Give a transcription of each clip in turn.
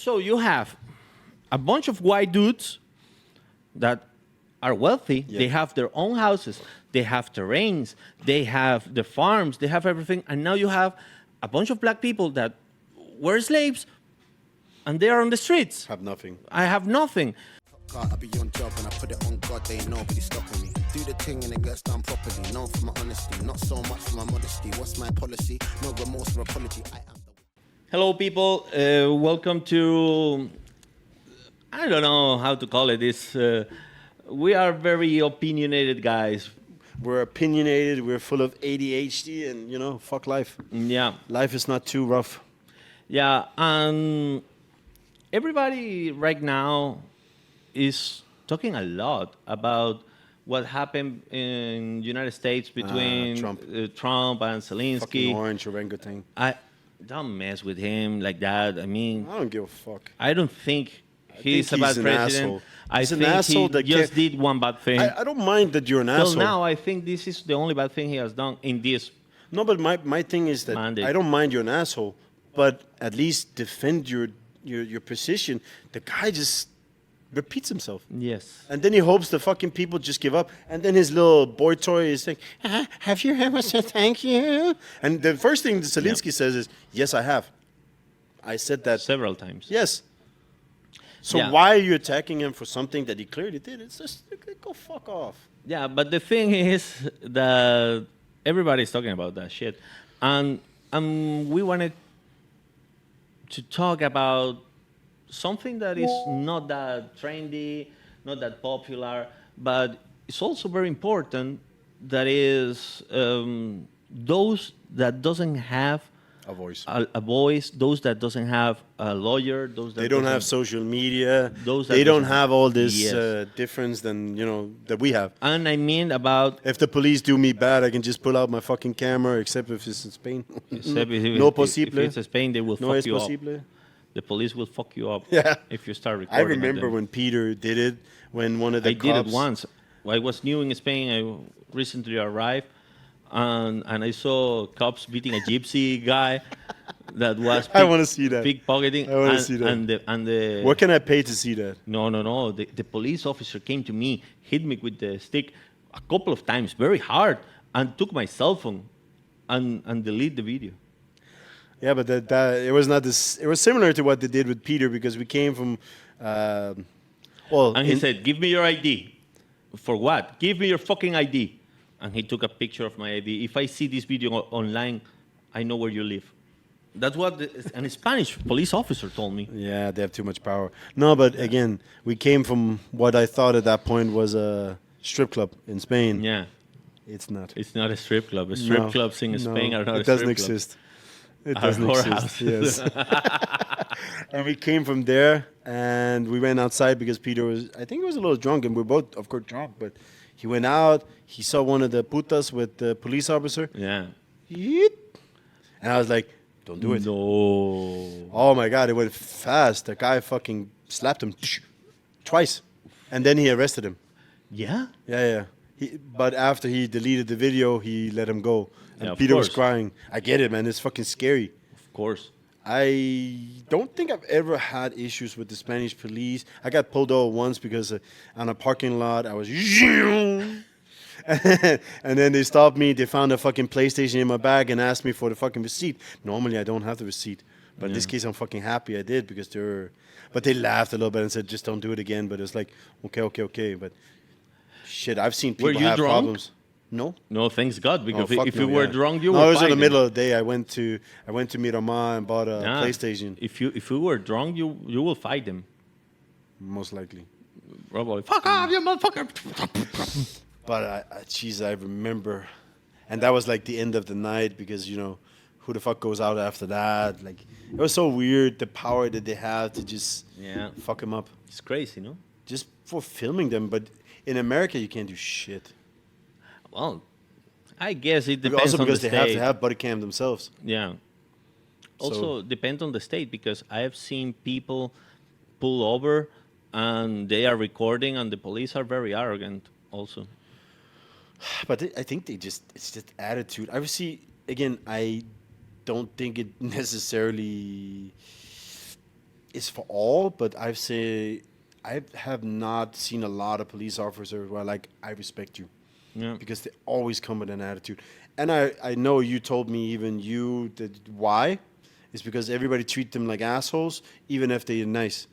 So you have a bunch of white dudes that are wealthy. Yeah. They have their own houses. They have terrains. They have the farms. They have everything. And now you have a bunch of black people that were slaves, and they are on the streets. Have nothing. I have nothing. I be on job and I put it on God, they ain't nobody stopping me. Do the thing and it gets done properly. Known for my honesty, not so much for my modesty. What's my policy? No remorse or apology. I am the... Hello, people. Welcome to, I don't know how to call it this. We are very opinionated guys. We're opinionated. We're full of ADHD, and fuck life. Yeah. Life is not too rough. Yeah. And everybody right now is talking a lot about what happened in the United States between Trump and Zelensky. Fucking orange orangutan. I don't mess with him like that. I mean, I don't give a fuck. I don't think he's a think bad he's an president. asshole. I He's an think asshole he that just did one bad thing. I don't mind that you're an Till asshole. now, I think this is the only bad thing he has done in this. No, but my thing is that Mandate. I don't mind you're an asshole, but at least defend your position. The guy just repeats himself. Yes. And then he hopes the fucking people just give up. And then his little boy toy is saying, have you ever said thank you? And the first thing that Zelensky says is, yes, I have. I said that. Several times. Yes. So Yeah. why are you attacking him for something that he clearly did? It's just, go fuck off. Yeah, but the thing is that everybody's talking about that shit. And we wanted to talk about something that is not that trendy, not that popular, but it's also very important, that is those that doesn't have A voice. a voice, those that doesn't have a lawyer, those that They don't have doesn't- social media. Those that They don't doesn't- have all this Yes. difference than, that we have. And I mean about If the police do me bad, I can just pull out my fucking camera, except if it's in Spain. except No if possible. it's Spain, they will No fuck es you up. posible. The police will fuck you up Yeah. if you start I recording. remember them. when Peter did it, when one of the I cops... did it once. I was new in Spain. I recently arrived, and I saw cops beating a gypsy guy that was I wanna see that. pickpocketing. I wanna and, see that. And the What can I pay to see that? No. The police officer came to me, hit me with the stick a couple of times, very hard, and took my cell phone and delete the video. Yeah, but that it was not this. It was similar to what they did with Peter because we came from, And he said, "Give me your ID." For what? Give me your fucking ID. And he took a picture of my ID. If I see this video online, I know where you live. That's what an Spanish police officer told me. Yeah, they have too much power. No, but again, we came from what I thought at that point was a strip club in Spain. Yeah, It's not. it's not a strip club. Strip No, clubs in Spain are not it a doesn't strip club. exist. It Are doesn't exist. whorehouses. Yes. And we came from there, and we went outside because Peter was, I think he was a little drunk, and we're both, of course, drunk. But he went out. He saw one of the putas with the police officer. Yeah. Yeet. And I was like, don't do it. No. Oh my God, it went fast. The guy fucking slapped him twice. And then he arrested him. Yeah. Yeah. But after he deleted the video, he let him go. And Yeah, of Peter was course. crying. I get it, man. It's fucking scary. Of course. I don't think I've ever had issues with the Spanish police. I got pulled over once because on a parking lot, I was... And then they stopped me. They found a fucking PlayStation in my bag and asked me for the fucking receipt. Normally, I don't have the receipt. But in this case, I'm fucking happy I did because they're... But they laughed a little bit and said, just don't do it again. But it's like, okay. But shit, I've seen people Were you have drunk? problems. No. No, thanks God, because fuck if no, you were yeah. drunk, you No, were it was in the fighting. middle of the day. I went to Miramar and bought a Yeah. PlayStation. If you were drunk, you will fight them. Most likely. Probably. Fuck off, you motherfucker. But jeez, I remember, and that was like the end of the night because who the fuck goes out after that? Like it was so weird the power that they have to just fuck him up It's crazy, no? just for filming them. But in America, you can't do shit. Well, I guess it depends Also on because the they state. have to have body cam themselves. Yeah. Also depends on the state because I have seen people pull over and they are recording and the police are very arrogant also. But I think it's just attitude. Obviously, again, I don't think it necessarily is for all, but I have not seen a lot of police officers where like I respect you. Yeah. Because they always come with an attitude. And I know you told me even you that why is because everybody treat them like assholes, even if they're nice.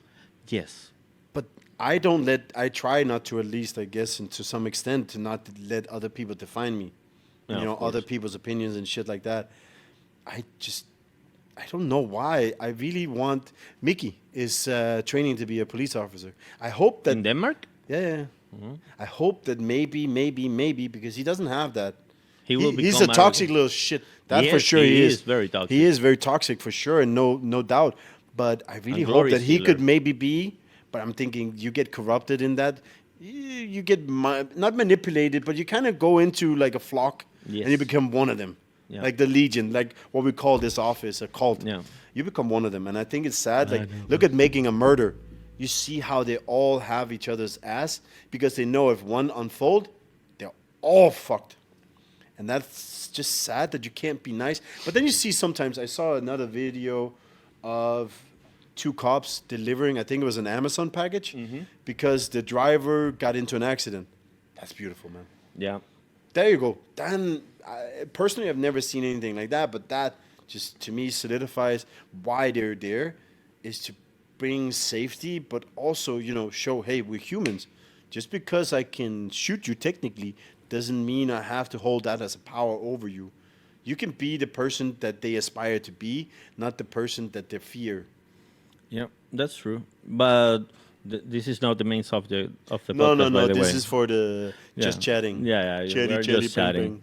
Yes. But I try not to, at least I guess, and to some extent, to not let other people define me. Yeah, You know, of course. other people's opinions and shit like that. I don't know why. I really want, Mickey is training to be a police officer. I hope that, In Denmark, yeah. I hope that maybe, because he doesn't have that. he will He's become a toxic little shit. That for Yes, sure he he is is. very toxic. He is very toxic for sure, and no doubt. But I really And hope glory that he stealer. could maybe be. But I'm thinking you get corrupted in that. You get not manipulated, but you kind of go into like a flock, and you Yes. become one of them. Yeah. Like the Legion, like what we call this office, a cult. Yeah. You become one of them, and I think it's sad. I Like, know, look at making a murder. You see how they all have each other's ass because they know if one unfold, they're all fucked. And that's just sad that you can't be nice. But then you see sometimes, I saw another video of two cops delivering, I think it was an Amazon package, because the driver got into an accident. That's beautiful, man. Yeah. There you go. Then, personally, I've never seen anything like that, but that just, to me, solidifies why they're there, is to bring safety, but also, you know, show, hey, we're humans. Just because I can shoot you technically doesn't mean I have to hold that as a power over you. You can be the person that they aspire to be, not the person that they fear. Yeah, that's true. But this is not the main subject of the No, podcast, by the this way. is for the just Yeah. chatting. Yeah, Chatty, we're chatty, just bring, chatting. bring.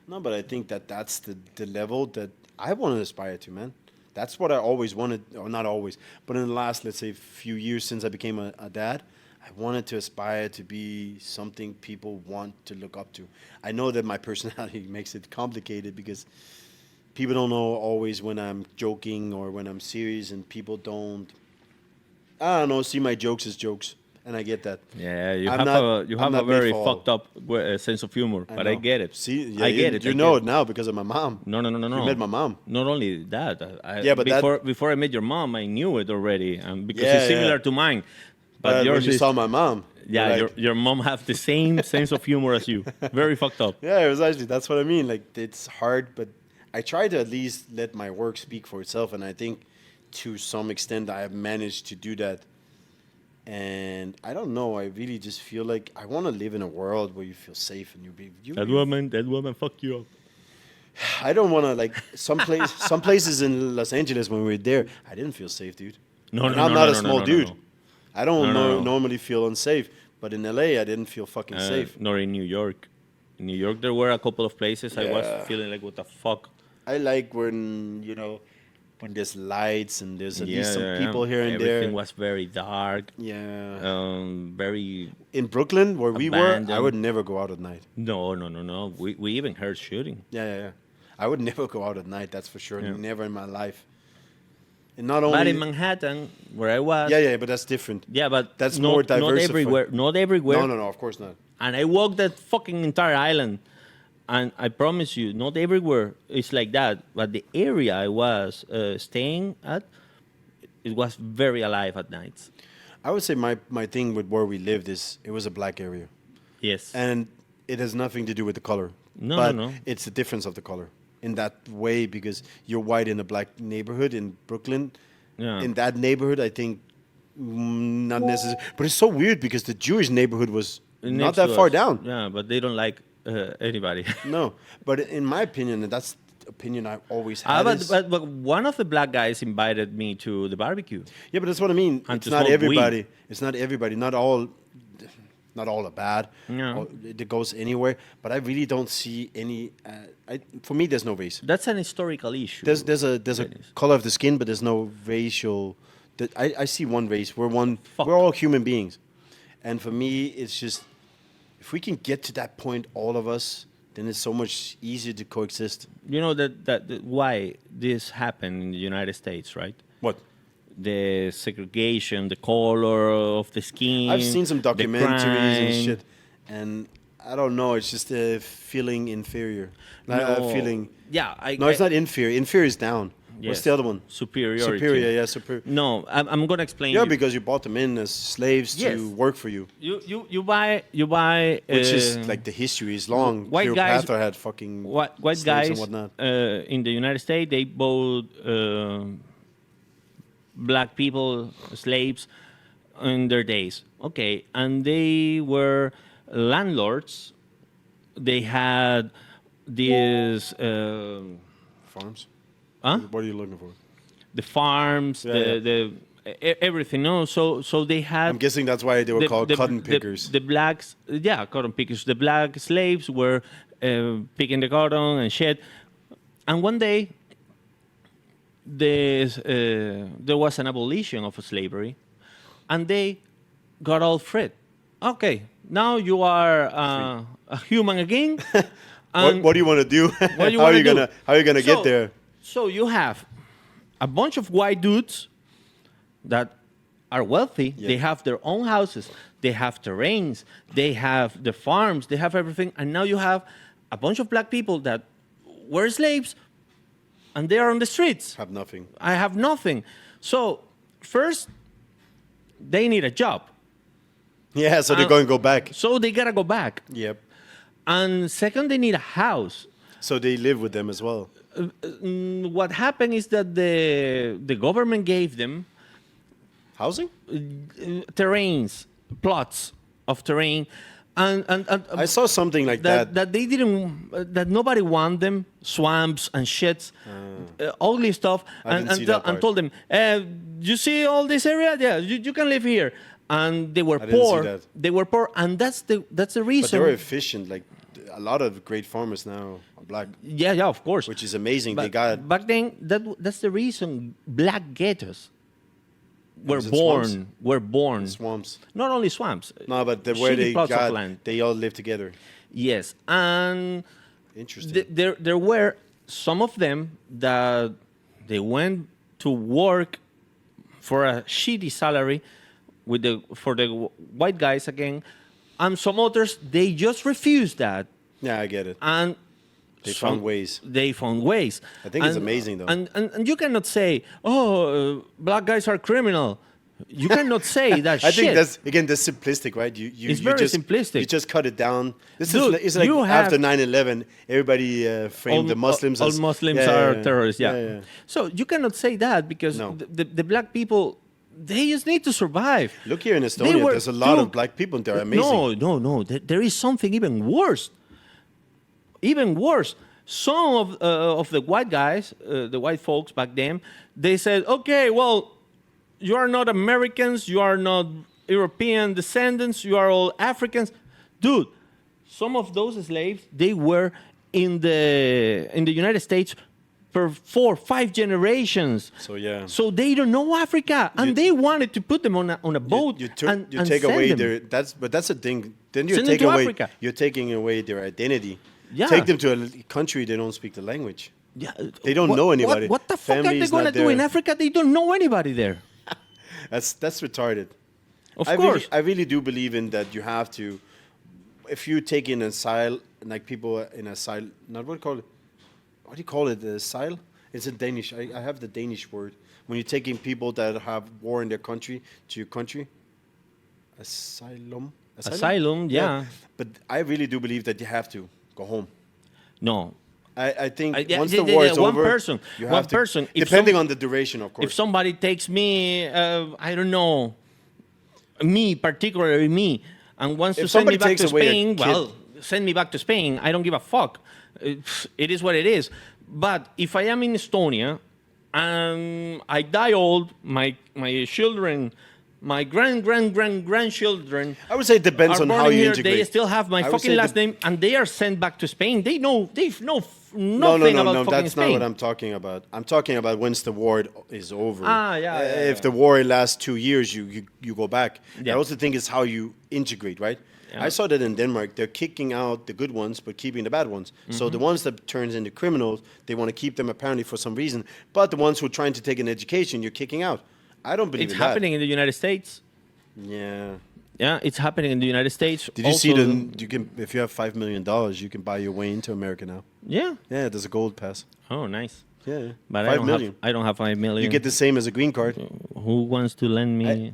No, but I think that's the level that I want to aspire to, man. That's what I always wanted, or not always, but in the last, let's say, few years since I became a dad, I wanted to aspire to be something people want to look up to. I know that my personality makes it complicated because people don't know always when I'm joking or when I'm serious, and people don't, I don't know, see my jokes as jokes, and I get that. Yeah, you I'm have not- you I'm have a not made very for all. fucked up sense of humor, but I know. get it. See, yeah, I get it. You I know get it now because of my mom. No. You met my mom. Not only that, Yeah, but before I met your mom, I knew it already, and because Yeah, it's similar yeah. to mine. But But when yours you is saw my mom, yeah, you're like, your mom have the same sense of humor as you. Very fucked up. yeah, it was actually, that's what I mean. Like, it's hard, but I try to at least let my work speak for itself, and I think to some extent I have managed to do that. And I don't know, I really just feel like I want to live in a world where you feel safe and That woman fucked you up. I don't want to, like, some places in Los Angeles when we were there, I didn't feel safe, dude. No, And no, I'm no, not no, a no, small no, no, dude. no. I don't No. normally feel unsafe, but in LA I didn't feel fucking safe. Nor in New York. In New York, there were a couple of places I Yeah. was feeling like, what the fuck? I like when, you know, when there's lights and there's at least some yeah. people here and Everything there. was very dark. Yeah. Very In Brooklyn, where we were, I abandoned. would never go out at night. no. We even heard shooting. Yeah. I would never go out at night, that's for sure. Yeah. Never in my life. And not only... But in Manhattan, where I was, yeah, but that's different. yeah, but That's not, more not diversified. everywhere. Not everywhere. No, of course not. And I walked that fucking entire island, and I promise you, not everywhere it's like that. But the area I was staying at, it was very alive at nights. I would say my thing with where we lived is it was a black area. Yes. And it has nothing to do with the color. No, but no. It's the difference of the color in that way because you're white in a black neighborhood in Brooklyn. Yeah. In that neighborhood, I think not necessarily. But it's so weird because the Jewish neighborhood was not Next that to far us. down. Yeah, but they don't like anybody. No, but in my opinion, and that's the opinion I've always had. But one of the black guys invited me to the barbecue. Yeah, but that's what I mean. And It's to not smoke everybody. weed. It's not everybody. Not all are bad. No. It goes anywhere. But I really don't see any. For me, there's no race. That's an historical issue. There's a Dennis. color of the skin, but there's no racial. I see one race. We're Fuck. all human beings, and for me, it's just if we can get to that point, all of us, then it's so much easier to coexist. You know that why this happened in the United States, right? What? The segregation, the color of the skin. I've seen some the documentaries and crime. shit, and I don't know. It's just feeling inferior. No. Feeling. Yeah, No, it's not inferior. Inferior is down. Yes. What's the other one? Superiority. Superior, yeah, superior. No, I'm going to explain. Yeah, you. because you bought them in as slaves Yes. to work for you. You buy Which is like the history is long. white guys- Cleopatra had fucking white slaves guys and whatnot. in the United States, they bought black people, slaves, in their days. Okay, and they were landlords. They had these Farms? huh? What are you looking for? The farms, Yeah, everything. No, so they had. I'm guessing that's why they were called cotton pickers. The blacks, yeah, cotton pickers. The black slaves were picking the cotton and shit. And one day, there was an abolition of slavery, and they got all freed. Okay, now you are a human again. What do you want to do? What do you how wanna are you do? gonna So- get there? So you have a bunch of white dudes that are wealthy. Yeah. They have their own houses. They have terrains. They have the farms. They have everything. And now you have a bunch of black people that were slaves, and they are on the streets. Have nothing. I have nothing. So first, they need a job. Yeah, so they're going to go back. So they gotta go back. Yep. And second, they need a house. So they live with them as well. What happened is that the government gave them Housing? terrains, plots of terrain, and I saw something like that. that they didn't, that nobody want them, swamps and shits, ugly stuff, I didn't see that part. and told them, you see all this area? Yeah, you can live here. And they were I didn't see poor. that. They were poor, and that's the But reason. they were efficient. Like a lot of great farmers now are black, yeah, of course. which is amazing. But They got back then, that's the reason black ghettos were Was it born. swamps? Were born. swamps. Not only swamps. No, but where shitty they plots of got, land. they all live together. Yes, and Interesting. there were some of them that they went to work for a shitty salary for the white guys again, and some others they just refused that, Yeah, I get it. and They found ways. They found ways. I think it's amazing, though. And you cannot say, "Oh, black guys are criminal." You cannot say that I shit. think that's simplistic, right? It's very just, simplistic. You just cut it down. This Dude, is it's like you have- after 9/11, everybody framed the Muslims all as Muslims Yeah, are yeah, terrorists. Yeah. yeah. So you cannot say that because No. the black people, they just need to survive. Look here in They Estonia, were- there's a lot dude, of black people. They're amazing. No. There is something even worse. Even worse. Some of the white guys, the white folks back then, they said, "Okay, well, you are not Americans, you are not European descendants, you are all Africans." Dude, some of those slaves, they were in the United States for 4 or 5 generations. So, yeah. So they don't know Africa, and they wanted to put them on a boat You and take send away them. their but that's the thing. Then Send them to Africa. You're taking away their identity. Yeah. Take them to a country they don't speak the language. Yeah, They don't know anybody. What the fuck are they Family's gonna not do in there. Africa? They don't know anybody there. That's retarded. Of I course. I really do believe in that. You have to, if you take in asylum, like people in asylum, not what do you call it? What do you call it? Asylum? It's a Danish. I have the Danish word. When you're taking people that have war in their country to your country, asylum. Asylum, yeah. But I really do believe that you have to go home. No. I think Yeah, once yeah, the war yeah, is one over, person, you one have to, person. If depending some- on the duration, of course. If somebody takes me, I don't know, me, particularly me, and wants If to send me somebody back takes to away a Spain, kid- well, send me back to Spain. I don't give a fuck. It is what it is. But if I am in Estonia and I die old, my children, my grandchildren I would say it depends are on born how in you here, integrate. they still have my I would fucking say last the- name, and they are sent back to Spain. They know nothing No, about fucking that's Spain. not what I'm talking about. I'm talking about once the war is over. Yeah, If the war lasts 2 years, you go back. Yeah. I also think it's how you integrate, right? Yeah. I saw that in Denmark. They're kicking out the good ones, but keeping the bad ones. So Mm-hmm. the ones that turns into criminals, they want to keep them apparently for some reason. But the ones who are trying to take an education, you're kicking out. I don't believe It's in happening in the United States. that. Yeah. Yeah, it's happening in the United States. Did you see Also, you can if you have $5 million, you can buy your way into America now. Yeah. Yeah, there's a gold pass. Oh, nice. Yeah, But 5 million. I don't have 5 million. You get the same as a green card. Who wants to lend me?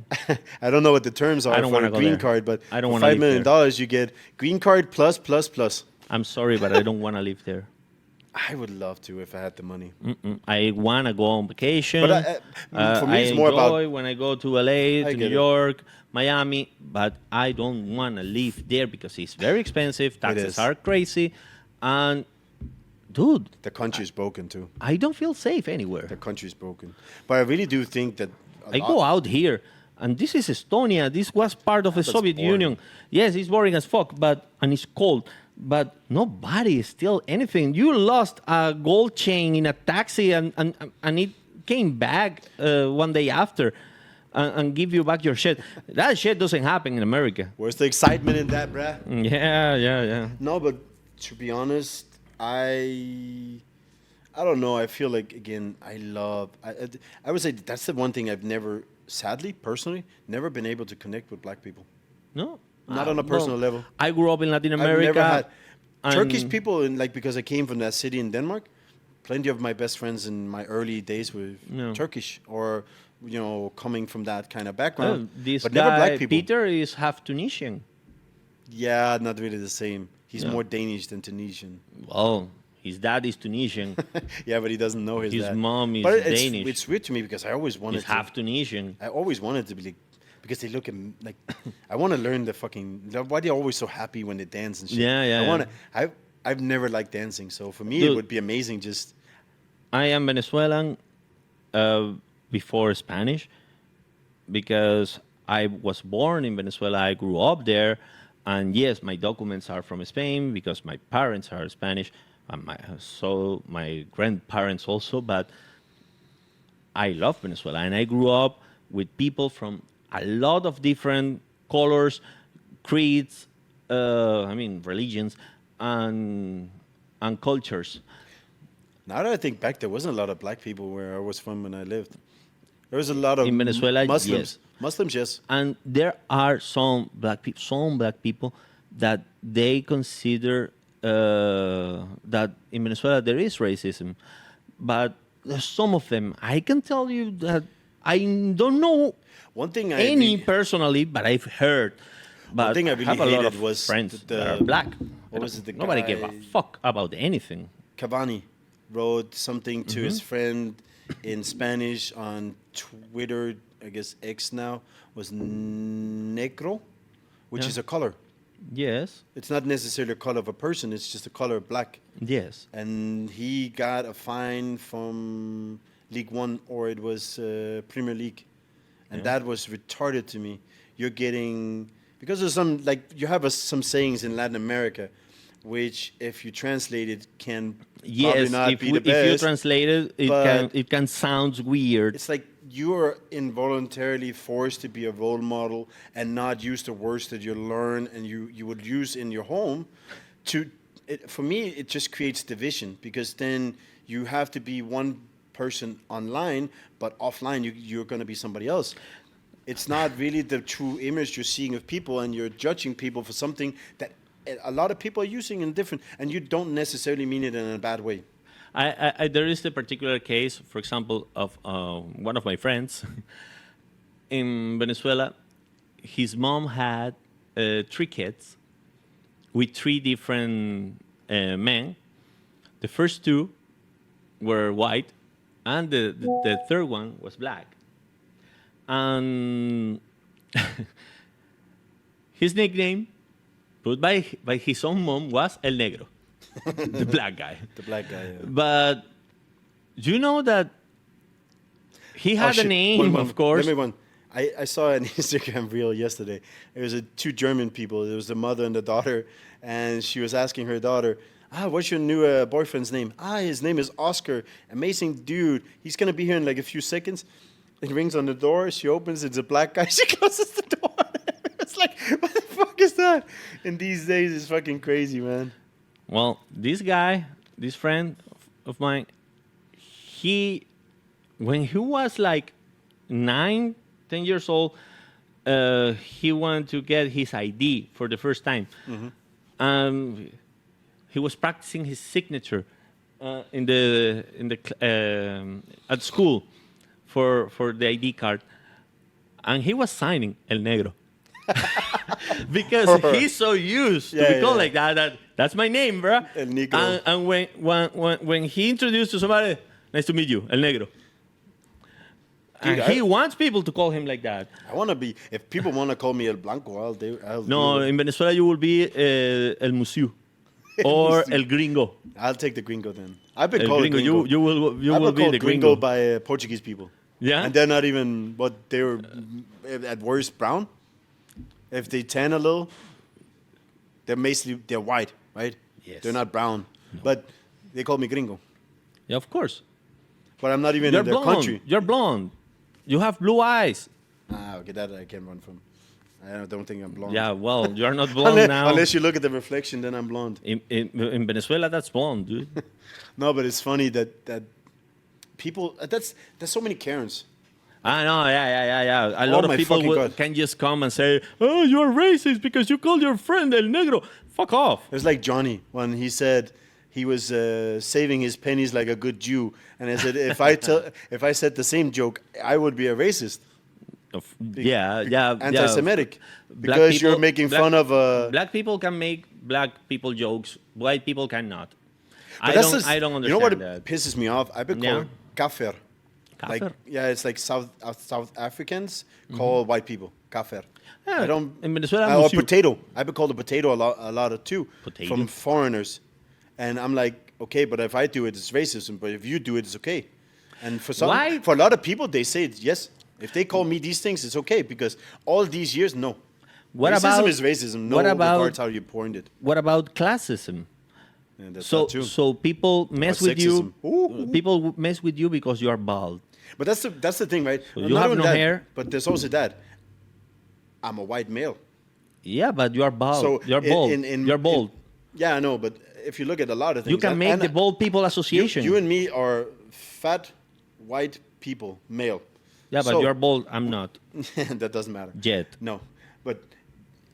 I don't know what the terms are I don't for wanna a go green there. card, but I don't for wanna $5 live million there. you get green card plus plus plus. I'm sorry, but I don't want to live there. I would love to if I had the money. I want to go on vacation. But for me, I it's more about- enjoy when I go to LA, to get New it. York, Miami, but I don't want to live there because it's very expensive. Taxes is. are crazy. And, dude, The country's broken too. I don't feel safe anywhere. The country's broken. But I really do think that I go out here, and this is Estonia. This was part of the That's Soviet boring. Union. Yes, it's boring as fuck, and it's cold. But nobody steal anything. You lost a gold chain in a taxi, and it came back one day after, and give you back your shit. That shit doesn't happen in America. Where's the excitement in that, bruh? Yeah. No, but to be honest, I don't know. I feel like again, I would say that's the one thing I've never, sadly, personally, never been able to connect with black people. No, Not on a personal level. I grew up in Latin I've America. never had and- Turkish people, and like because I came from that city in Denmark. Plenty of my best friends in my early days were No. Turkish, or coming from that kind of Well, background. this but guy, never black people. Peter, is half Tunisian. Yeah, not really the same. He's Yeah. more Danish than Tunisian. Well, his dad is Tunisian. Yeah, but he doesn't know his His dad. mom is but it's, Danish. It's weird to me because I always wanted He's to. half Tunisian. I always wanted to be like, because they look at like, I want to learn the fucking. Why they always so happy when they dance and shit? Yeah. I want to. I've never liked dancing, so for me it Dude. would be amazing. Just I am Venezuelan before Spanish because I was born in Venezuela. I grew up there. And yes, my documents are from Spain because my parents are Spanish. And my grandparents also. But I love Venezuela. And I grew up with people from a lot of different colors, creeds, religions, and cultures. now that I think back, there wasn't a lot of black people where I was from when I lived. There was a lot of In Venezuela, Muslims. yes. Muslims, yes. And there are some black people that they consider that in Venezuela there is racism, but there's some of them I can tell you that I don't know One thing any personally, but I've heard. But thing I really have a lot hated of was friends the- that are black. what was it, the Nobody gave a guy- fuck about anything. Cavani wrote something to Mm-hmm. his friend in Spanish on Twitter, I guess X now, was negro, which Yeah. is a color. Yes, It's not necessarily a color of a person, it's just a color of black. yes. And he got a fine from League One, or it was Premier League. And Yeah. that was retarded to me. You're getting, because there's some, like, you have some sayings in Latin America, which if you translate it can probably Yes, not if, be we, the if you best. translate it, but- it can sound weird. It's like you are involuntarily forced to be a role model and not use the words that you learn and you would use in your home. For me, it just creates division, because then you have to be one person online, but offline you're going to be somebody else. It's not really the true image you're seeing of people, and you're judging people for something that a lot of people are using in different, and you don't necessarily mean it in a bad way. There is the particular case, for example, of one of my friends in Venezuela. His mom had 3 kids with 3 different men. The first 2 were white, and the third one was black. And his nickname, put by his own mom, was El Negro, the black guy. The black guy. Yeah. But you know that he had a shit. name, of course. Let me one. I saw an Instagram reel yesterday. It was 2 German people. It was the mother and the daughter, and she was asking her daughter, what's your new boyfriend's name? His name is Oscar. Amazing dude. He's going to be here in like a few seconds. It rings on the door. She opens. It's a black guy. She closes the door. It's like, what the fuck is that? In these days, it's fucking crazy, man. Well, this guy, this friend of mine, when he was like 9, 10 years old, he wanted to get his ID for the first time. He was practicing his signature at school for the ID card, and he was signing El Negro. Because he's so used to be called like that. That's my name, bro. El Negro. And when he introduced to somebody, nice to meet you, El Negro. Dude, And he wants people to call him like that. I want to be. If people want to call me El Blanco, I'll No, do it. in Venezuela you will be El Museo or El Gringo. I'll take the gringo then. I've been El called Gringo. gringo. You I've will been be called the gringo Gringo. by Portuguese people. Yeah? And they're not even what they were at worst brown. If they tan a little, they're white, right? Yes. They're not brown, but they call me gringo. Yeah, of course. But I'm not even You're in their blonde. country. You're blonde. You have blue eyes. Okay, that I can run from. I don't think I'm blonde. Yeah, well, you're not blonde now. Unless you look at the reflection, then I'm blonde. In Venezuela, that's blonde, dude. No, but it's funny that people. There's so many Karens. I know, yeah. A lot my of people fucking God. can just come and say, "Oh, you're racist because you called your friend El Negro." Fuck off. It's like Johnny when he said he was saving his pennies like a good Jew, and I said if I said the same joke, I would be a racist. Yeah. Anti-Semitic. Black Because people- you're making fun of black people can make black people jokes. White people cannot. But I don't understand You know what that. pisses me off? I've been Yeah. called kafir. Like, Kafir? yeah, it's like South Africans call white people kafir. Yeah, I don't. in Venezuela, or monsieur. potato. I've been called a potato a lot too Potato? from foreigners, and I'm like, okay, but if I do it, it's racism. But if you do it, it's okay. And for Why? for a lot of people, they say it's yes. If they call me these things, it's okay because all these years, no. What racism about is racism. No what about regards how you pointed it. what about classism? And that's So that too. so people mess Or with you. sexism. Ooh. People mess with you because you are bald. But that's the thing, right? you Not have only no that, hair. But there's also that. I'm a white male. Yeah, but you are bald. So You're bald. You're bald. Yeah, I know, but if you look at a lot of things, You can make the Bald People Association. You and me are fat white people, male. Yeah, but So- you're bald. I'm not that doesn't matter. yet. No, but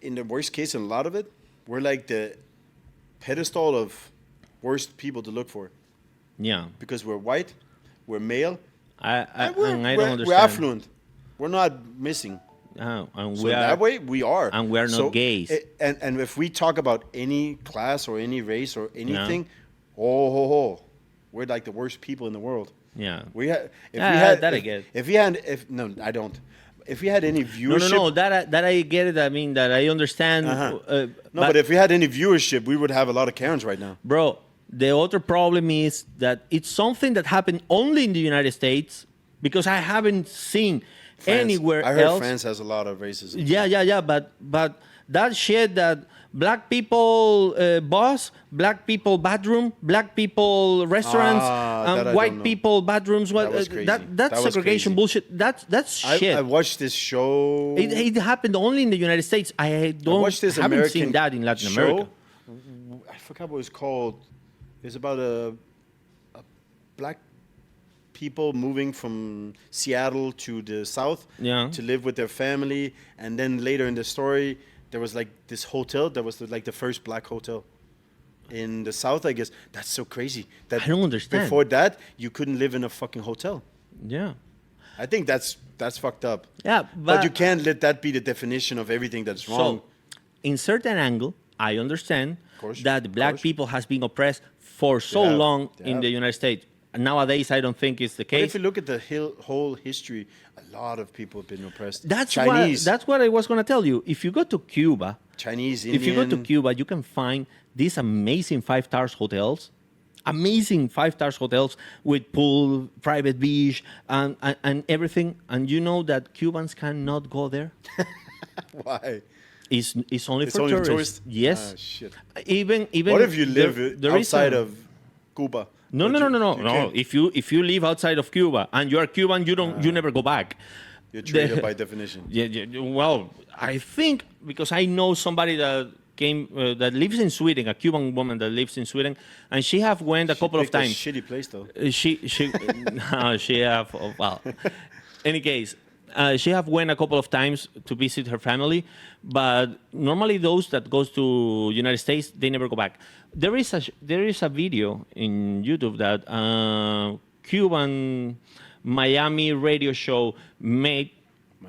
in the worst case, in a lot of it, we're like the pedestal of worst people to look for Yeah, because we're white, we're male, I and we're, and I we're, don't understand. we're affluent. We're not missing. And So we are. that way, we are. and we are not gays. And if we talk about any class or any race or anything, we're like the worst people in the world. Yeah. We had. If Yeah, we had that I if, get. If we had, if no, I don't. If we had any No, viewership, that I get it. I mean, that I understand. Uh-huh. No, but if we had any viewership, we would have a lot of Karens right now. Bro, the other problem is that it's something that happened only in the United States because I haven't seen France- anywhere I heard else. France has a lot of racism. Yeah. But that shit that black people bus, black people bathroom, black people restaurants, that I and don't white know. people bathrooms. That was crazy. That's That was segregation crazy. bullshit. That's shit. I watched this show. It happened only in the United States. I I don't watched this haven't American seen that in Latin show. America. I forgot what it's called. It's about a black people moving from Seattle to the south Yeah. to live with their family, and then later in the story, there was like this hotel that was like the first black hotel in the south. I guess that's so crazy. That I don't understand. Before that, you couldn't live in a fucking hotel. Yeah. I think that's fucked up. Yeah, But you can't let that be the definition of everything that's wrong. So, in certain angle, I understand course, that of black course. people has been oppressed for so They have, long they in have. the United States. Nowadays, I don't think it's the But case. if you look at the whole history, a lot of people have been oppressed. That's Chinese, That's what I was going to tell you. If you go to Cuba, Chinese, Indian. if you go to Cuba, you can find these amazing 5-star hotels, with pool, private beach, and everything. And you know that Cubans cannot go there. Why? It's only It's for only tourists. tourists? Yes. Ah, shit. Even What if you live there is outside a- of Cuba? No. You can't. If you live outside of Cuba and you are Cuban, you never go back. You're traitor The- by definition. Yeah. Well, I think because I know somebody that came that lives in Sweden, a Cuban woman that lives in Sweden, and she have went a couple of Picked a times. shitty place though. She no, she have well. Any case, She have went a couple of times to visit her family, but normally those that goes to United States, they never go back. There is a video in YouTube that Cuban Miami radio show made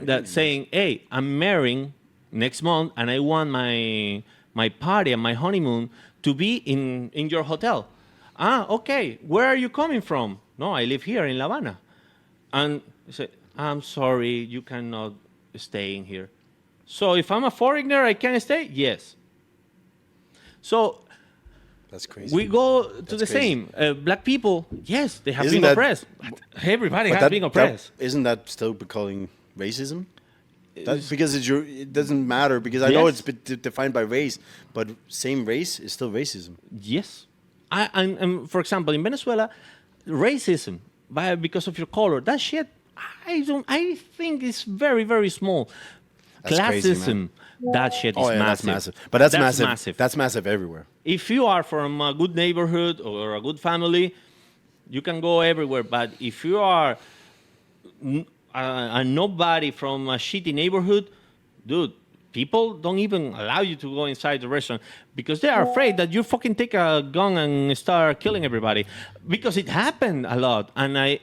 that saying, "Hey, I'm marrying next month, and I want my party and my honeymoon to be in your hotel." Ah, okay. Where are you coming from? No, I live here in La Habana. And he said, I'm sorry, you cannot stay in here. So if I'm a foreigner, I can stay? Yes. So That's crazy. we go to That's the crazy. same. Black people, yes, they have Isn't been that- oppressed. But everybody But has been oppressed. isn't that still calling racism? Because it doesn't matter, because I know Yes. it's defined by race, but same race is still racism. Yes. And for example, in Venezuela, racism because of your color, that shit, I think it's very, very small. That's crazy, Classism, that shit is Oh yeah, massive. that's massive. But that's massive. That's massive everywhere. If you are from a good neighborhood or a good family, you can go everywhere. But if you are a nobody from a shitty neighborhood, dude, people don't even allow you to go inside the restaurant because they are afraid that you fucking take a gun and start killing everybody. Because it happened a lot, and I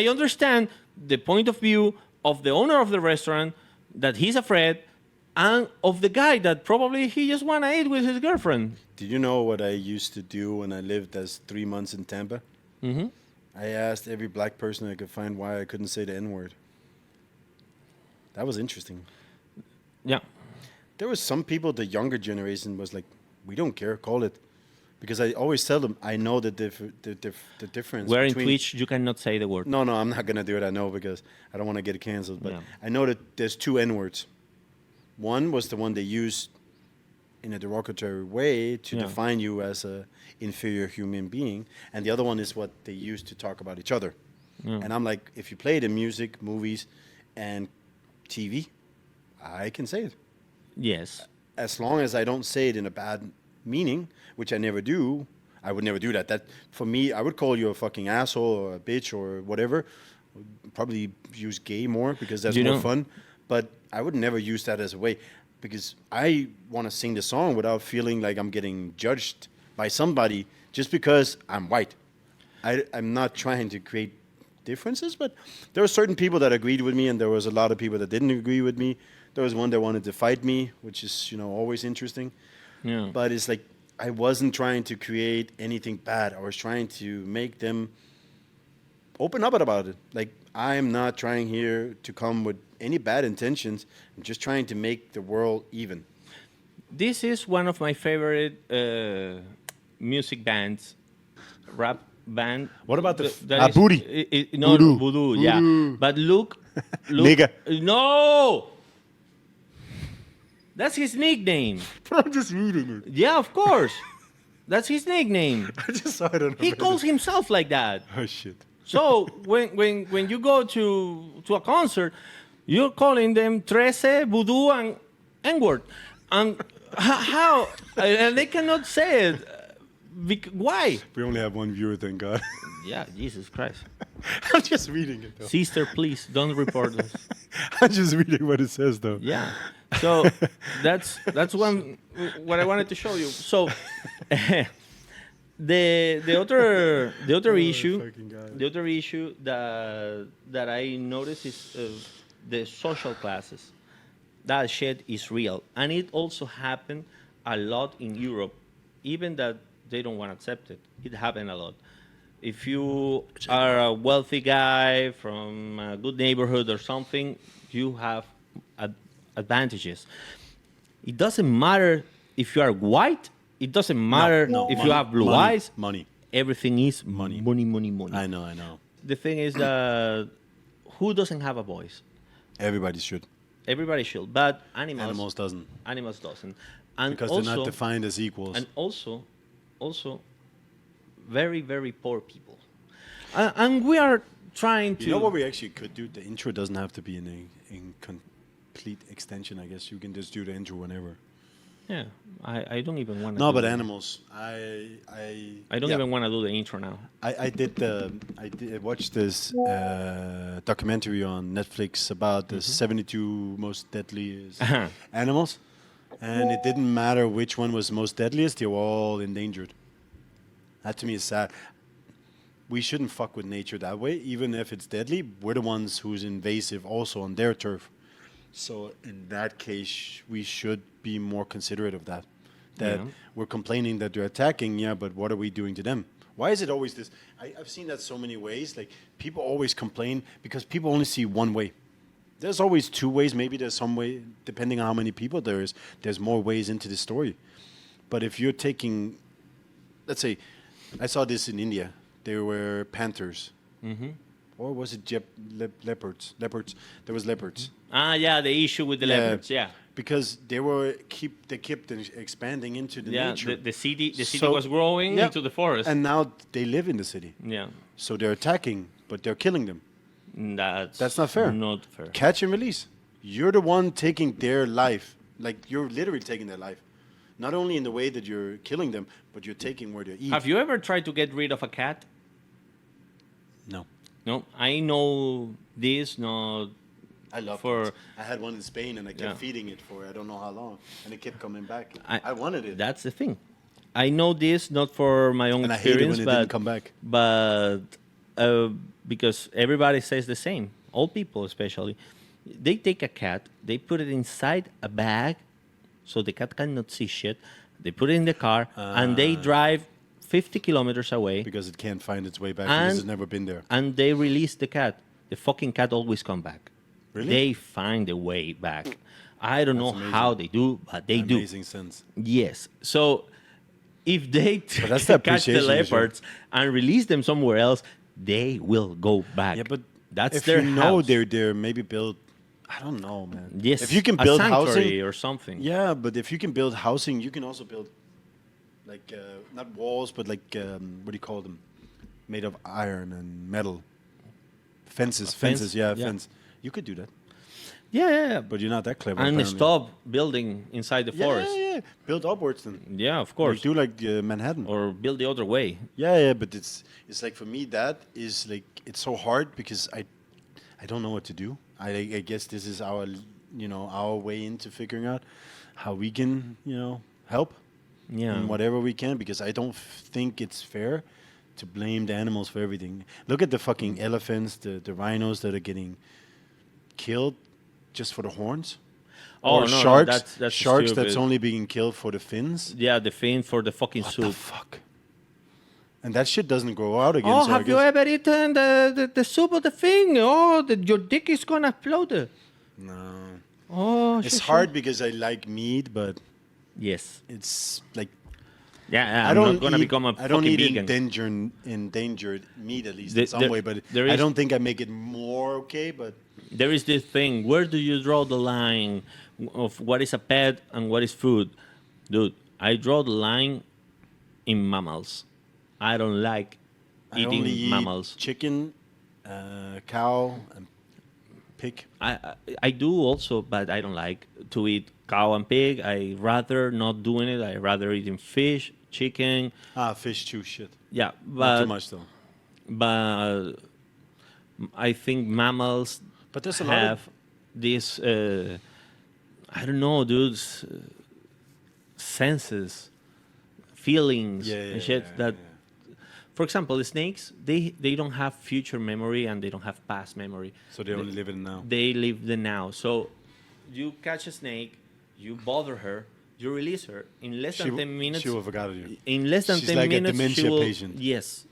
understand the point of view of the owner of the restaurant, that he's afraid, and of the guy that probably he just wanna eat with his girlfriend. Did you know what I used to do when I lived as 3 months in Tampa? Mm-hmm. I asked every black person I could find why I couldn't say the N-word. That was interesting. Yeah. There was some people, the younger generation was like, we don't care, call it. Because I always tell them, I know the difference. Where in between Twitch you cannot say the word. No, I'm not going to do it, I know, because I don't want to get canceled. But Yeah. I know that there's 2 N-words. One was the one they used in a derogatory way to Yeah. define you as a inferior human being. And the other one is what they use to talk about each other. Yeah. And I'm like, if you play it in music, movies, and TV, I can say it. Yes. As long as I don't say it in a bad meaning, which I never do. I would never do that. That, for me, I would call you a fucking asshole or a bitch or whatever. Probably use gay more because that's You more know- fun. But I would never use that as a way, because I want to sing the song without feeling like I'm getting judged by somebody just because I'm white. I'm not trying to create differences, but there were certain people that agreed with me, and there was a lot of people that didn't agree with me. There was one that wanted to fight me, which is, always interesting. Yeah. But it's like, I wasn't trying to create anything bad. I was trying to make them open up about it. Like, I am not trying here to come with any bad intentions. I'm just trying to make the world even. This is one of my favorite music bands, rap band. What about the that is- Booty? No, Voodoo. Voodoo, yeah. But look, Nigga. No, that's his nickname. But I'm just reading it. Yeah, of course, that's his nickname. I just saw it on He calls himself like that. Oh, shit. So when you go to a concert, you're calling them Trece, Voodoo, and N-word. And how? And they cannot say it. Why? We only have one viewer, thank God. Yeah, Jesus Christ. I'm just reading it, though. Sister, please don't report us. I'm just reading what it says, though. Yeah. So that's what I wanted to show you. So the other issue fucking God. the other issue that I noticed is the social classes. That shit is real, and it also happened a lot in Europe, even that they don't want to accept it. It happened a lot. If you are a wealthy guy from a good neighborhood or something, you have advantages. It doesn't matter if you are white. It doesn't matter if you have blue eyes. Money. Everything is Money. money, money, money. I know. The thing is that who doesn't have a voice? Everybody should. Everybody should, but animals doesn't. doesn't. And Because also, they're not defined as equals. and also, very, very poor people. And we are trying to. You know what we actually could do? The intro doesn't have to be in complete extension, I guess. You can just do the intro whenever. Yeah, I don't even want to. No, but animals. I don't yeah. even want to do the intro now. I watched this documentary on Netflix about the 72 most deadliest animals, and it didn't matter which one was most deadliest; they were all endangered. That to me is sad. We shouldn't fuck with nature that way, even if it's deadly. We're the ones who's invasive also on their turf. So in that case, we should be more considerate of that. That we're complaining that they're attacking, yeah, but what are we doing to them? Why is it always this? I've seen that so many ways. Like, people always complain because people only see one way. There's always two ways. Maybe there's some way, depending on how many people there is, there's more ways into the story. But if you're taking, let's say, I saw this in India. There were panthers. Or was it leopards? Leopards. There was leopards. Yeah, the issue with the leopards. Yeah, because they kept expanding into the nature. The city was growing into the forest, and now they live in the city. Yeah, so they're attacking, but they're killing them. That's not fair. Not fair. Catch and release. You're the one taking their life. Like, you're literally taking their life. Not only in the way that you're killing them, but you're taking where they eat. Have you ever tried to get rid of a cat? No. No, I know this. No, I love it. I had one in Spain, and I kept feeding it for I don't know how long, and it kept coming back. I wanted it. That's the thing. I know this not for my own and experience, I hated when it didn't come back. But because everybody says the same, old people especially, they take a cat, they put it inside a bag, so the cat cannot see shit. They put it in the car, and they drive 50 kilometers away. Because it can't find its way back because it's never been there. And they release the cat. The fucking cat always come back. Really? They find a way back. I don't know how they do, but they do. Amazing sense. Yes. So if they that's the catch the appreciation leopards and release them somewhere else, they will go back. Yeah, but that's if their you know house. they're maybe built, I don't know, man. Yes. If you can build a sanctuary housing or something. Yeah, but if you can build housing, you can also build like not walls, but like what do you call them? Made of iron and metal. Fences. Fence. You could do that. Yeah. But you're not that clever. And apparently. stop building inside the forest. Yeah. Build upwards then. Yeah, of course. Do like Manhattan. Or build the other way. Yeah, but it's like, for me, that is like, it's so hard because I don't know what to do. I guess this is our way into figuring out how we can help in whatever we can, because I don't think it's fair to blame the animals for everything. Look at the fucking elephants, the rhinos that are getting killed just for the horns. Oh, or no, sharks. that's sharks stupid. that's only being killed for the fins. Yeah, the fin for the fucking What soup. the fuck? And that shit doesn't grow out again. Oh, so I have you guess- ever eaten the soup of the thing? Oh, your dick is gonna explode. No. Oh, It's hard because I like meat, but Yes. it's like Yeah, I I'm don't not gonna eat, become a I don't fucking eat vegan. endangered meat, at least The- in some there- way, but there I is- don't think I make it more okay. But There is this thing. Where do you draw the line of what is a pet and what is food? Dude, I draw the line in mammals. I don't like I eating only eat mammals. chicken, cow, and pig. I do also, but I don't like to eat cow and pig. I rather not doing it. I rather eating fish, chicken. Fish too. Shit. Yeah, Not too but much though. but I think mammals But there's a lot of- have this. I don't know, dude. Senses, feelings, and shit that. For example, the snakes, they don't have future memory and they don't have past memory. So they only live in now. They live the now. So you catch a snake, you bother her, you release her. In less than 10 minutes. She will forget you. In less than She's 10 like a minutes, she dementia will. patient. Yes.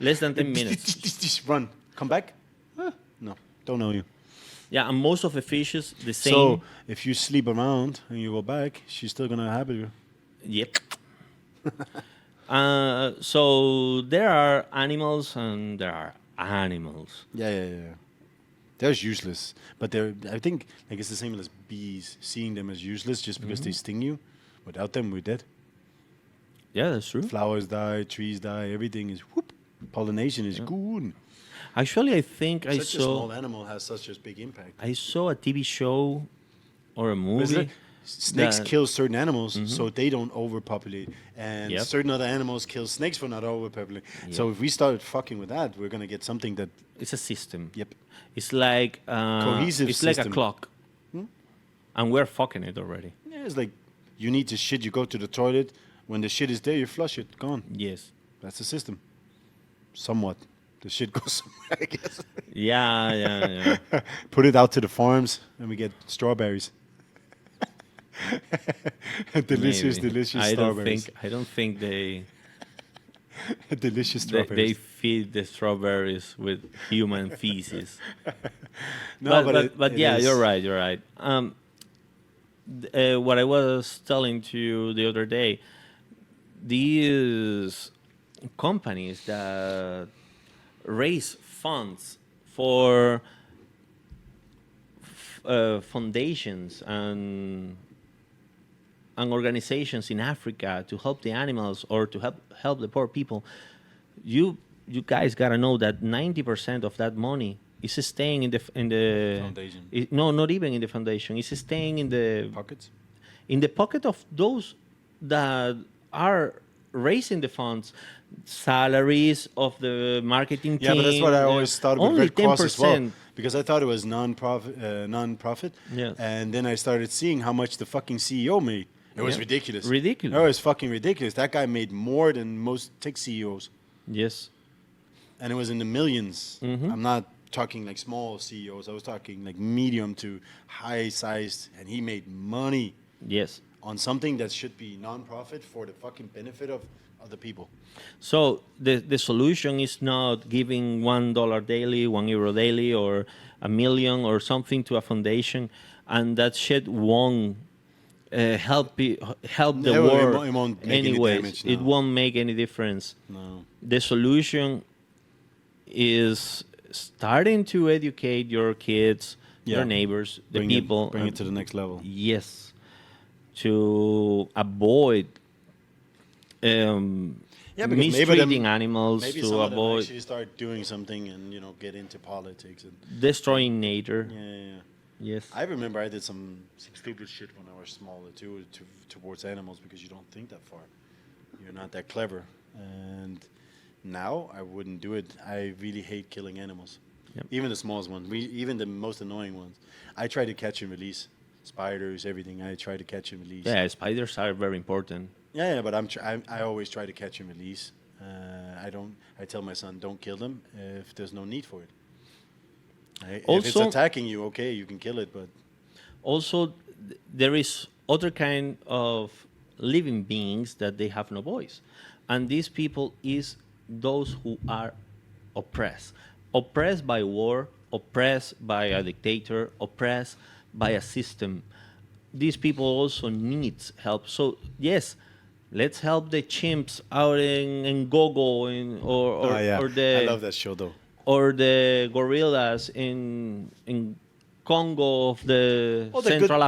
Less than 10 minutes. Run. Come back. No, don't know you. Yeah, and most of the fishes the same. So if you sleep around and you go back, she's still gonna habit you. Yep. So there are animals and there are animals. Yeah. They're useless, but I think like it's the same as bees. Seeing them as useless just because they sting you. Without them, we're dead. Yeah, that's true. Flowers die, trees die, everything is whoop. Pollination is good. Actually, I think Such a small I animal has such a big impact. saw a TV show or a movie. Is it? snakes That- kill certain animals so they don't overpopulate, and Yep. certain other animals kill snakes for not overpopulating. So if we started fucking with that, we're gonna get something that It's a system. Yep. It's like Cohesive it's like a system. clock, and we're fucking it already. yeah, it's like you need to shit, you go to the toilet. When the shit is there, you flush it, gone. Yes. That's the system. Somewhat. The shit goes somewhere, I guess. Yeah. Put it out to the farms, and we get strawberries. delicious, Maybe. delicious I strawberries. don't think they delicious they strawberries. feed the strawberries with human feces. No, but it yeah, is- you're right. You're right. What I was telling to you the other day, these companies that raise funds for foundations and organizations in Africa to help the animals or to help the poor people, you guys gotta know that 90% of that money is staying in the Foundation. no, not even in the foundation. It's staying in the Pockets? pocket of those that are raising the funds, salaries of the marketing team. Yeah, but that's what I always thought with Only Red Cross as well. 10%. Because I thought it was non-profit. Yeah. And then I started seeing how much the fucking CEO made. It was Yeah. ridiculous. Ridiculous. It was fucking ridiculous. That guy made more than most tech CEOs. Yes. And it was in the millions. Mm-hmm. I'm not talking like small CEOs. I was talking like medium to high-sized. And he made money Yes. on something that should be non-profit for the fucking benefit of other people. So the solution is not giving $1 daily, €1 daily, or a million or something to a foundation, and that shit won't help the No, world it won't make any anyways. damage, It no. won't make any difference. No. The solution is starting to educate your kids, Yeah. your neighbors, the Bring people. Bring it to the next level. Yes, to avoid Yeah, because maybe mistreating them- animals, Maybe to some of them avoid actually start doing something and get into politics and destroying nature. yeah. Yes. I remember I did some stupid shit when I was smaller too, towards animals because you don't think that far. You're not that clever, and now I wouldn't do it. I really hate killing animals, Yep. even the smallest ones, even the most annoying ones. I try to catch and release spiders, everything. I try to catch and release. Yeah, spiders are very important. Yeah, but I always try to catch and release. I tell my son, don't kill them if there's no need for it. If it's Also- attacking you, okay, you can kill it, but Also, there is other kind of living beings that they have no voice, and these people is those who are oppressed by war, oppressed by a dictator, oppressed by a system. These people also need help. So yes, let's help the chimps out in Gogo or the I love that show though. or the gorillas in Congo of the Well, they're Central good-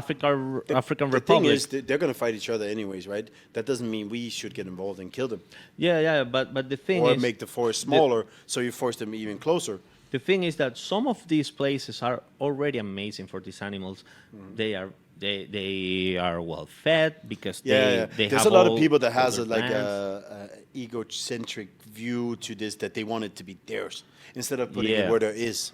African The Republic. thing is, they're going to fight each other anyways, right? That doesn't mean we should get involved and kill them yeah, but the thing or is, make the forest smaller, so you force them even closer. the thing is that some of these places are already amazing for these animals. Mm-hmm. They are well fed because Yeah, they there's have a lot of all people that has their plants. a egocentric view to this, that they want it to be theirs instead of putting it Yeah. where there is.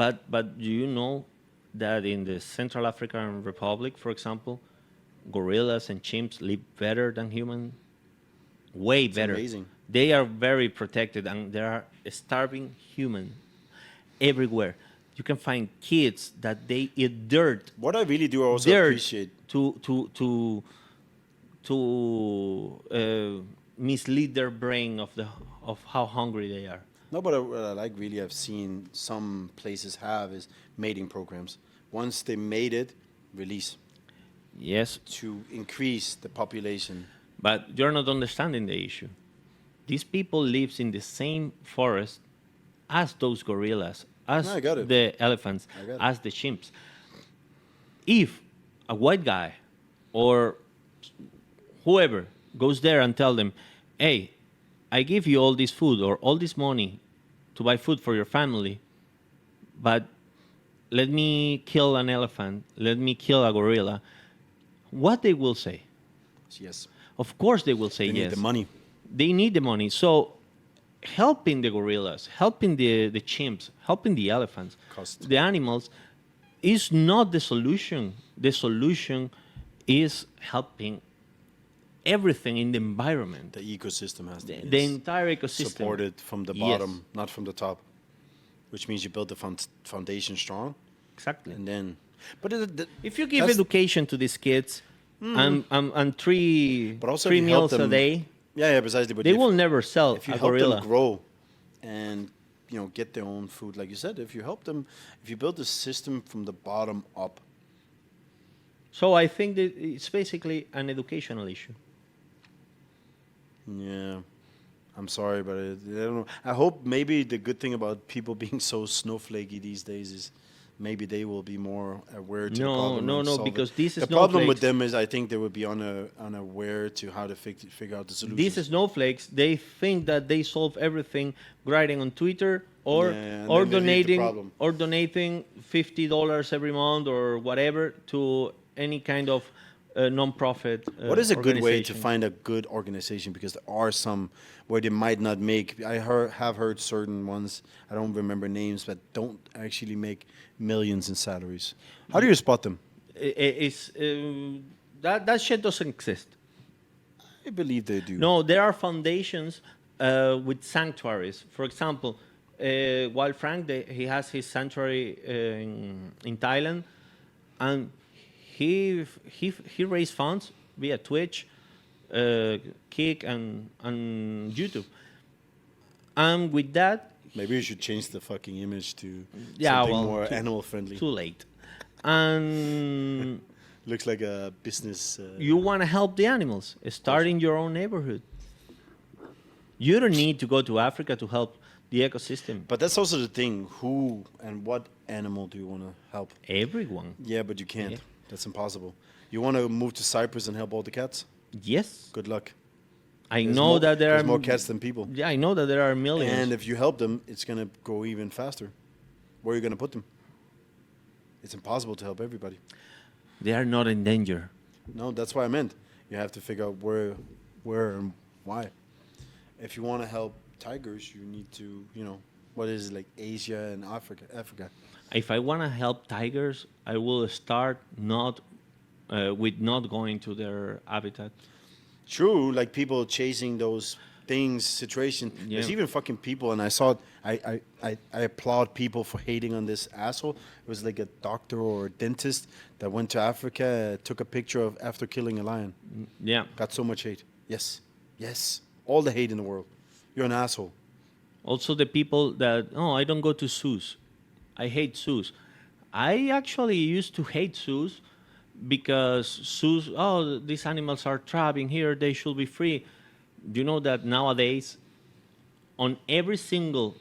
But do you know that in the Central African Republic, for example, gorillas and chimps live better than humans? Way better. amazing. They are very protected, and there are starving humans everywhere. You can find kids that they eat dirt. What I really do also Dirt appreciate. to mislead their brain of how hungry they are. No, but what I like really, I've seen some places have is mating programs. Once they mate it, release Yes, to increase the population. but you're not understanding the issue. These people live in the same forest as those gorillas, as No, I got it. the elephants, I got it. as the chimps. If a white guy or whoever goes there and tell them, hey, I give you all this food or all this money to buy food for your family, but let me kill an elephant, let me kill a gorilla, what they will say. Yes. Of course, they will say They yes. need the money. They need the money. So, helping the gorillas, helping the chimps, helping the elephants, Cost. the animals, is not the solution. The solution is helping everything in the environment, The ecosystem has to the be entire ecosystem. supported from the Yes. bottom, not from the top. Which means you build the foundation strong, Exactly. and then. But If you give that's- education to these kids and three But also if three you help meals a them- day, yeah, precisely. But they if, will never sell if you a help gorilla. them grow, and get their own food, like you said, if you help them, if you build the system from the bottom up. So I think that it's basically an educational issue. Yeah. I'm sorry, but I don't know. I hope maybe the good thing about people being so snowflakey these days is maybe they will be more aware to the No, problem. no, and no, solve it. because these the problem with snowflakes- them is I think they would be unaware to how to figure out the solution. These snowflakes, they think that they solve everything writing on Twitter or Yeah, and or then they leave the problem. donating $50 every month or whatever to any kind of non-profit. What is a good way to organization. find a good organization? Because there are some where they might not make. Have heard certain ones. I don't remember names, but don't actually make millions in salaries. How do you spot them? It's that shit doesn't exist. I believe they do. No, there are foundations with sanctuaries. For example, Wild Frank, he has his sanctuary in Thailand, and he raised funds via Twitch, Kick, and YouTube. And with that, Maybe you should change the fucking image to Yeah, something well, more animal friendly. too late. And Looks like a business. you want to help the animals, start in your own neighborhood. You don't need to go to Africa to help the ecosystem. But that's also the thing. Who and what animal do you want to help? Everyone. Yeah, but you can't. Yeah. That's impossible. You want to move to Cyprus and help all the cats? Yes. Good luck. I There's know more- that there there's are more cats than people. Yeah, I know that there are millions. And if you help them, it's going to go even faster. Where are you going to put them? It's impossible to help everybody. They are not in danger. No, that's what I meant. You have to figure out where and why. If you want to help tigers, you need to, what is it, like Asia and Africa. If I want to help tigers, I will start not with not going to their habitat. True, like people chasing those things, situation. There's Yeah. even fucking people, and I saw it. I applaud people for hating on this asshole. It was like a doctor or a dentist that went to Africa, took a picture of after killing a lion. Yeah. Got so much hate. Yes, all the hate in the world. You're an asshole. Also, the people that I don't go to zoos. I hate zoos. I actually used to hate zoos because zoos. These animals are trapped in here. They should be free. Do you know that nowadays, on every single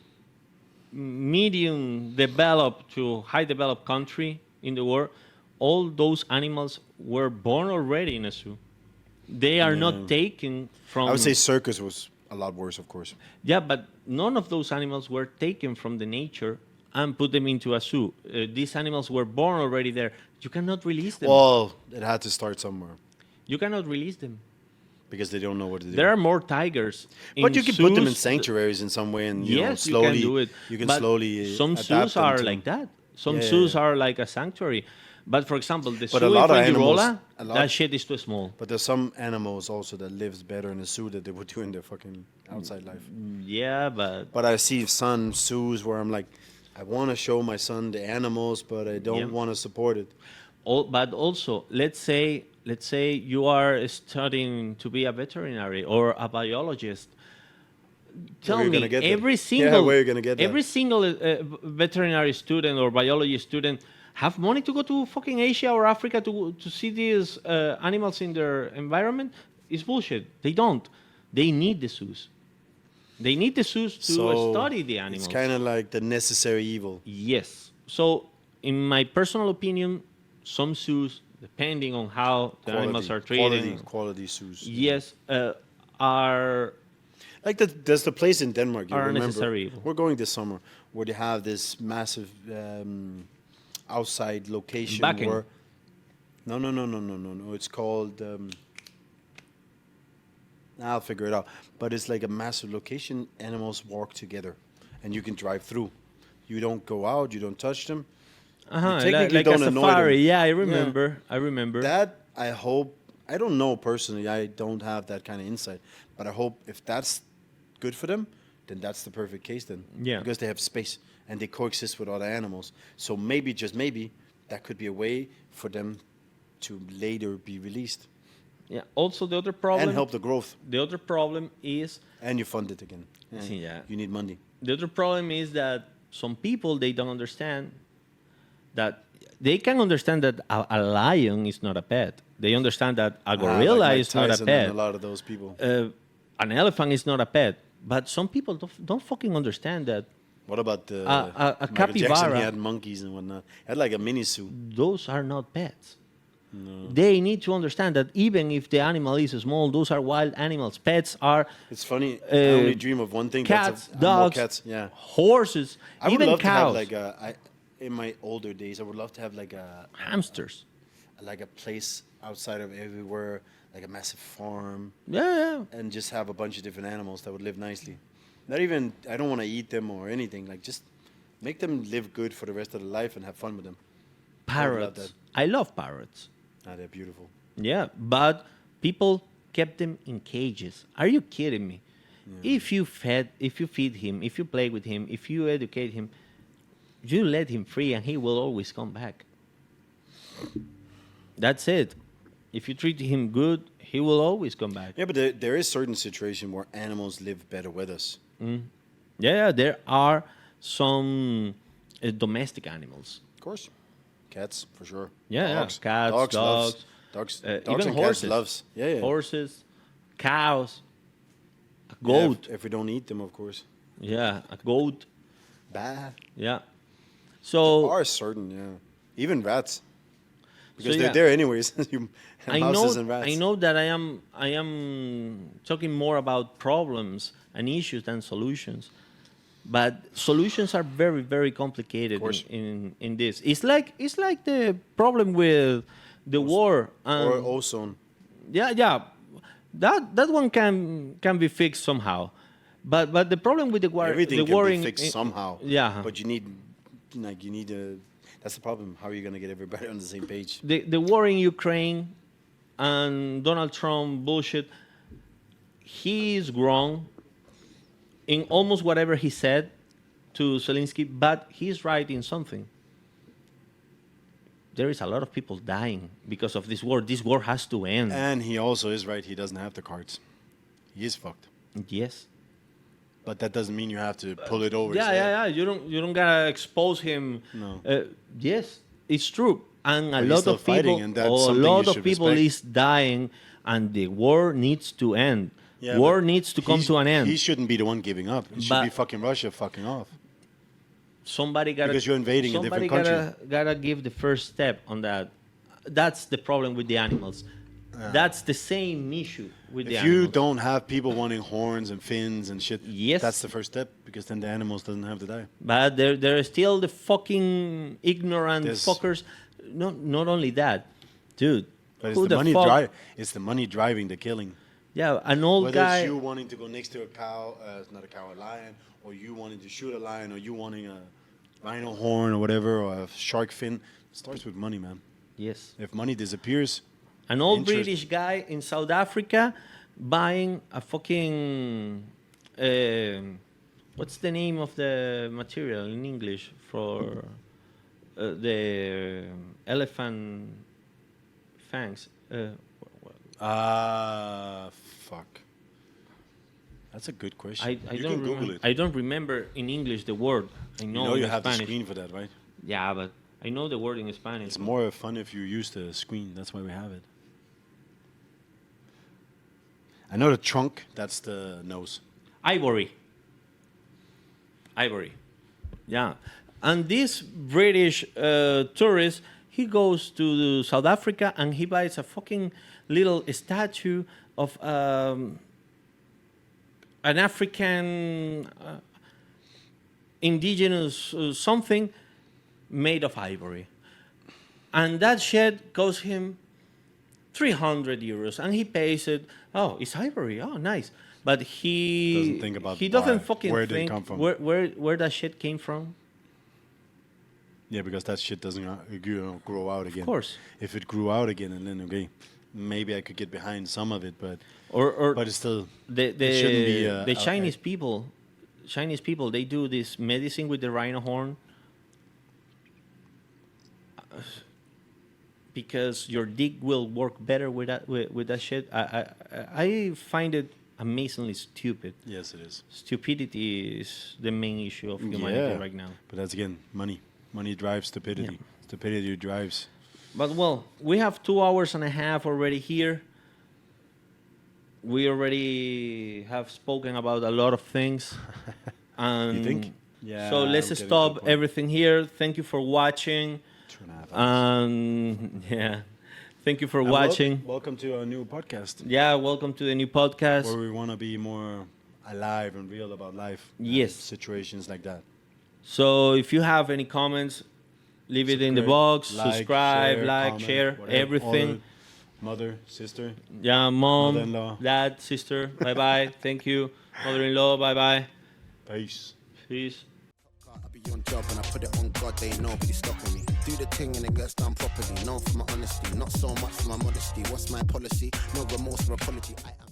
medium developed to high developed country in the world, all those animals were born already in a zoo. They are not taken from. I would say circus was a lot worse, of course. Yeah, but none of those animals were taken from the nature and put them into a zoo. These animals were born already there. You cannot release them. Well, it had to start somewhere You cannot release them. because they don't know what to do. There are more tigers. But you can put them in zoos. sanctuaries in some way, and Yes, slowly you can do it. you can But slowly. Some adapt zoos them are to- like that. Some Yeah, zoos yeah. are like a sanctuary. But for example, the But zoo a lot in of animals- Fuengirola, a lot- that shit is too small. But there's some animals also that lives better in a zoo than they would do in their fucking outside life. Yeah, but But I see some zoos where I'm like, I want to show my son the animals, but I don't Yeah. want to support it. but also let's say you are studying to be a veterinary or a biologist. Tell Where you me, gonna get that? every Yeah, single where you gonna get that? every single veterinary student or biology student have money to go to fucking Asia or Africa to see these animals in their environment? It's bullshit. They don't. They need the zoos. They need the zoos to study the animals. It's kind of like the necessary evil. Yes. So, in my personal opinion, some zoos, depending on how the animals are treated, Quality zoos. yes, are Like there's the place in Denmark. You Are remember? necessary evil. We're going this summer where they have this massive outside location Backing. where No. It's called. I'll figure it out. But it's like a massive location. Animals walk together, and you can drive through. You don't go out. You don't touch them. Uh-huh. Technically Like don't a annoy safari. them. Yeah, I Yeah. remember. I remember. That I hope. I don't know personally. I don't have that kind of insight. But I hope if that's good for them, then that's the perfect case. Then Yeah. because they have space and they coexist with other animals. So maybe just maybe that could be a way for them to later be released Yeah. Also, the other problem. and help the growth. The other problem is And you fund it again. Yeah. You need money. the other problem is that some people they don't understand that they can understand that a lion is not a pet. They understand that a gorilla Like Mike is not a Tyson pet. and a lot of those people. An elephant is not a pet. But some people don't fucking understand that What about a Michael capybara. Jackson? He had monkeys and whatnot. He had like a mini zoo. Those are not pets. They need to understand that even if the animal is small, those are wild animals. Pets are It's funny. I only dream of one thing. cats, more dogs, cats. Yeah. horses, I would even love cows, to have like a. In my older days, I would love to have like hamsters. a place outside of everywhere, like a massive farm, Yeah. and just have a bunch of different animals that would live nicely. Not even. I don't want to eat them or anything. Like just make them live good for the rest of their life and have fun with them. Parrots. I love parrots. Ah, they're beautiful. Yeah, but people kept them in cages. Are you kidding me? If you feed him, if you play with him, if you educate him, you let him free and he will always come back. That's it. If you treat him good, he will always come back. Yeah, but there is certain situation where animals live better with us. Yeah, there are some domestic animals. Of course, cats for sure. Yeah, dogs, cats, dogs, dogs, dogs, even and horses. cats loves. Yeah. Horses, cows, a Yeah, goat. if we don't eat them, of course. Yeah, a goat. Bad. Yeah. So Are certain, yeah. Even rats. Because yeah. they're there anyways. I Mouses know and rats. I know that I am talking more about problems and issues than solutions. But solutions are very, very complicated course. in this. It's like the problem with the war. Or ozone. Yeah. That one can be fixed somehow. But the problem with the war, Everything the can war be in- fixed in- somehow. Yeah. But you need a. That's the problem. How are you going to get everybody on the same page? The war in Ukraine and Donald Trump bullshit, he is wrong in almost whatever he said to Zelensky, but he's right in something. There is a lot of people dying because of this war. This war has to end. And he also is right. He doesn't have the cards. He is fucked. Yes. But that doesn't mean you have to pull it over. his Yeah, head. yeah. You don't gotta expose him. No. Yes, it's true. And a But he's lot still of people, fighting, and that's a something lot you of should people respect. is dying, and the war needs to end. Yeah, War but needs to come he's- to an end. He shouldn't be the one giving up. It should But- be fucking Russia fucking off. Somebody gotta Because you're invading a different gotta give the first step on that. That's the problem with the animals. That's the same issue with the If animals. you don't have people wanting horns and fins and shit, Yes. that's the first step because then the animals doesn't have to die. But there are still the fucking ignorant There's- fuckers. No, not only that, dude. But who it's the money fuck- It's the money driving the killing. Yeah, an old Whether guy. it's you wanting to go next to a cow, not a cow, a lion, or you wanting to shoot a lion, or you wanting a rhino horn or whatever, or a shark fin, it starts with money, man. Yes. If money disappears, An old Interest. British guy in South Africa buying a fucking what's the name of the material in English for the elephant fangs? fuck. That's a good question. I you don't can Google remember. it. I don't remember in English the word. I You know, know you in have the Spanish. screen for that, right? Yeah, but I know the word in Spanish. It's more fun if you use the screen. That's why we have it. I know the trunk. That's the nose. Ivory. Yeah. And this British tourist, he goes to South Africa and he buys a fucking little statue of an African indigenous something made of ivory. And that shit costs him 300 euros, and he pays it. Oh, it's ivory. Oh, nice. But he Doesn't think about he doesn't why. fucking Where did it think come from? where that shit came from. Yeah, because that shit doesn't grow out again. Of course. If it grew out again, and then okay, maybe I could get behind some of it, but Or it's still the shouldn't be, the out Chinese people, they do this medicine with the rhino horn because your dick will work better with that shit. I find it amazingly stupid. Yes, it is. Stupidity is the main issue of humanity right now. But that's again money. Money drives stupidity. Yeah. Stupidity drives. But well, we have 2 hours and a half already here. We already have spoken about a lot of things. And You think? Yeah. so let's I'm getting to the stop point. everything here. Thank you for watching. 2.5 hours. Yeah. Thank you for And watching. Welcome to our new podcast, Yeah, welcome to the new podcast. where we want to be more alive and real about life. and Yes. situations like that. So if you have any comments, leave it in the box. Like, subscribe, comment, share, whatever. everything. All mother, sister. Yeah, mom, Mother-in-law. dad, sister. Bye bye. Thank you. Mother-in-law. Bye bye. Peace. Peace. I be on job and I put it on God, they ain't nobody stopping me. Do the thing and it gets done properly. Known for my honesty, not so much for my modesty. What's my policy? No remorse or apology. I am